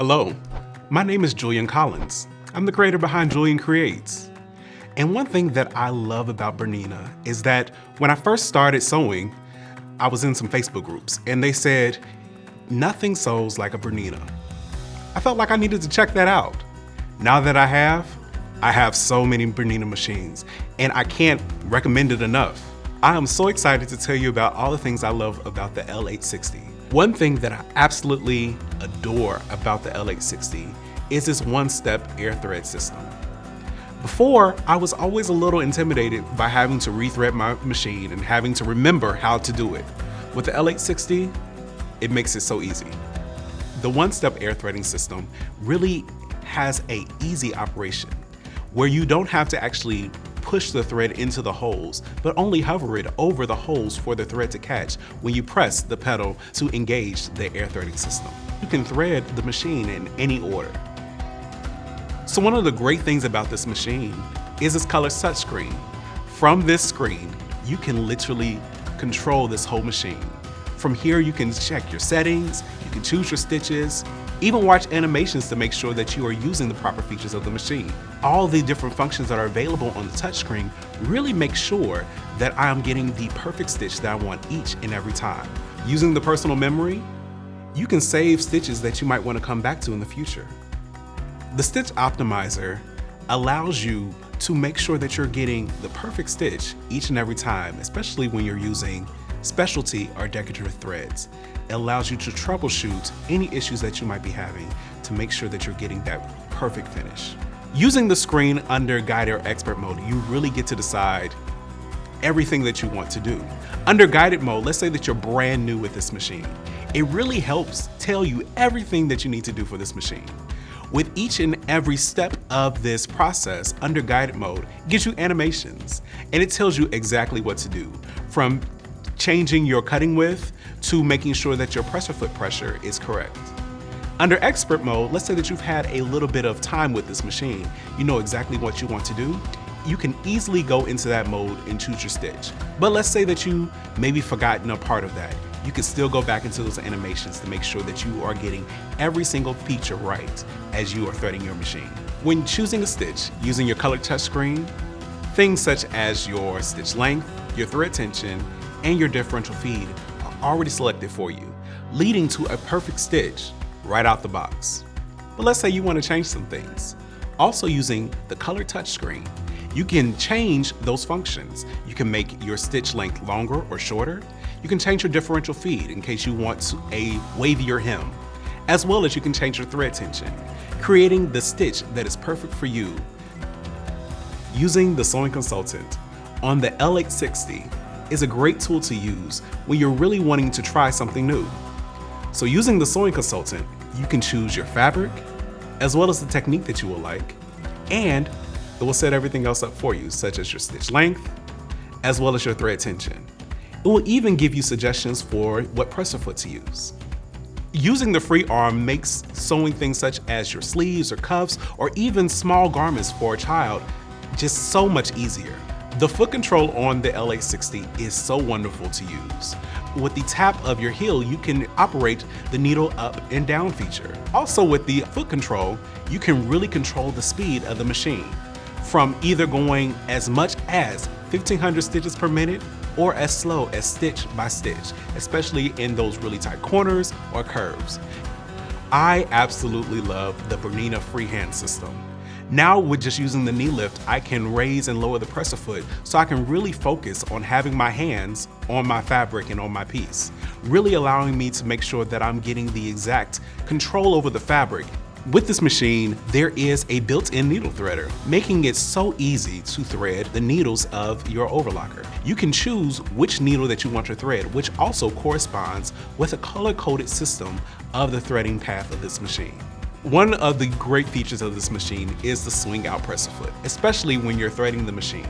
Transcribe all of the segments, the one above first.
Hello, my name is Julian Collins. I'm the creator behind Julian Creates. And one thing that I love about Bernina is that when I first started sewing, I was in some Facebook groups and they said, nothing sews like a Bernina. I felt like I needed to check that out. Now that I have so many Bernina machines and I can't recommend it enough. I am so excited to tell you about all the things I love about the L860. One thing that I absolutely adore about the L860 is this one-step Airthread system. Before, I was always a little intimidated by having to rethread my machine and having to remember how to do it. With the L860, it makes it so easy. The one-step air threading system really has an easy operation where you don't have to actually push the thread into the holes, but only hover it over the holes for the thread to catch when you press the pedal to engage the air threading system. You can thread the machine in any order. So one of the great things about this machine is its color touchscreen. From this screen, you can literally control this whole machine. From here, you can check your settings, you can choose your stitches, even watch animations to make sure that you are using the proper features of the machine. All the different functions that are available on the touchscreen really make sure that I am getting the perfect stitch that I want each and every time. Using the personal memory, you can save stitches that you might want to come back to in the future. The Stitch Optimizer allows you to make sure that you're getting the perfect stitch each and every time, especially when you're using specialty or decorative threads. It allows you to troubleshoot any issues that you might be having to make sure that you're getting that perfect finish. Using the screen under guided or expert mode, you really get to decide everything that you want to do. Under guided mode, let's say that you're brand new with this machine. It really helps tell you everything that you need to do for this machine. With each and every step of this process under guided mode, it gives you animations and it tells you exactly what to do, from changing your cutting width to making sure that your presser foot pressure is correct. Under expert mode, let's say that you've had a little bit of time with this machine, you know exactly what you want to do, you can easily go into that mode and choose your stitch. But let's say that you maybe forgotten a part of that. You can still go back into those animations to make sure that you are getting every single feature right as you are threading your machine. When choosing a stitch using your color touchscreen, things such as your stitch length, your thread tension, and your differential feed are already selected for you, leading to a perfect stitch right out the box. But let's say you want to change some things. Also using the color touchscreen, you can change those functions. You can make your stitch length longer or shorter. You can change your differential feed in case you want a wavier hem, as well as you can change your thread tension, creating the stitch that is perfect for you. Using the Sewing Consultant on the L860 is a great tool to use when you're really wanting to try something new. So using the Sewing Consultant, you can choose your fabric, as well as the technique that you will like, and it will set everything else up for you, such as your stitch length, as well as your thread tension. It will even give you suggestions for what presser foot to use. Using the free arm makes sewing things such as your sleeves or cuffs, or even small garments for a child just so much easier. The foot control on the L860 is so wonderful to use. With the tap of your heel, you can operate the needle up and down feature. Also with the foot control, you can really control the speed of the machine, from either going as much as 1,500 stitches per minute or as slow as stitch by stitch, especially in those really tight corners or curves. I absolutely love the Bernina Freehand System. Now with just using the knee lift, I can raise and lower the presser foot so I can really focus on having my hands on my fabric and on my piece, really allowing me to make sure that I'm getting the exact control over the fabric. With this machine, there is a built-in needle threader, making it so easy to thread the needles of your overlocker. You can choose which needle that you want to thread, which also corresponds with a color-coded system of the threading path of this machine. One of the great features of this machine is the swing out presser foot, especially when you're threading the machine.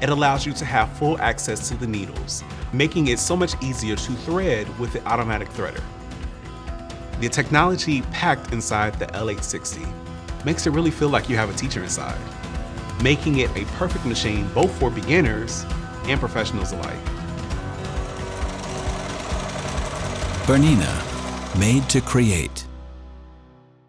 It allows you to have full access to the needles, making it so much easier to thread with the automatic threader. The technology packed inside the L860 makes it really feel like you have a teacher inside, making it a perfect machine both for beginners and professionals alike. Bernina, made to create.